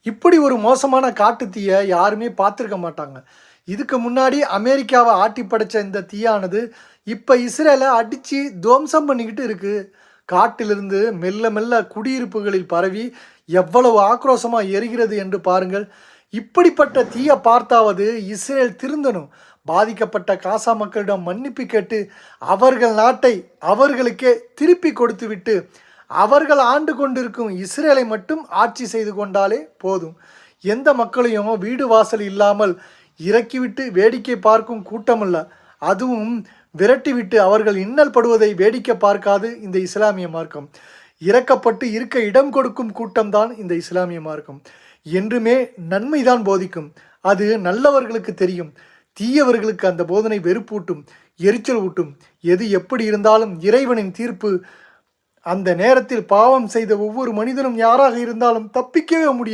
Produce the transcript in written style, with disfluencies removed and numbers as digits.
இப்படி ஒரு மோசமான காட்டு தீயை யாருமே பார்த்துருக்க மாட்டாங்க. இதுக்கு முன்னாடி அமெரிக்காவை ஆட்டி படைச்ச இந்த தீயானது இப்போ இஸ்ரேலை அடித்து துவம்சம் பண்ணிக்கிட்டு இருக்கு. காட்டிலிருந்து மெல்ல மெல்ல குடியிருப்புகளில் பரவி எவ்வளவு ஆக்ரோஷமாக எரிகிறது என்று பாருங்கள். இப்படிப்பட்ட தீயை பார்த்தாவது இஸ்ரேல் திருந்தணும். பாதிக்கப்பட்ட காசா மக்களிடம் மன்னிப்பு கேட்டு அவர்கள் நாட்டை அவர்களுக்கே திருப்பி கொடுத்துவிட்டு அவர்கள் ஆண்டு கொண்டிருக்கும் இஸ்ரேலை மட்டும் ஆட்சி செய்து கொண்டாலே போதும். எந்த மக்களையும் வீடு வாசல் இல்லாமல் இறக்கிவிட்டு வேடிக்கை பார்க்கும் கூட்டமல்ல, அதுவும் விரட்டிவிட்டு அவர்கள் இன்னல் படுவதை வேடிக்கை பார்க்காது இந்த இஸ்லாமிய மார்க்கம். இறக்கப்பட்டு இருக்க இடம் கொடுக்கும் கூட்டம்தான் இந்த இஸ்லாமிய மார்க்கம். என்றுமே நன்மைதான் போதிக்கும். அது நல்லவர்களுக்கு தெரியும். தீயவர்களுக்கு அந்த போதனை வெறுப்பூட்டும், எரிச்சல் ஊட்டும். எது எப்படி இருந்தாலும் இறைவனின் தீர்ப்பு. அந்த நேரத்தில் பாவம் செய்த ஒவ்வொரு மனிதனும் யாராக இருந்தாலும் தப்பிக்கவே முடியாது.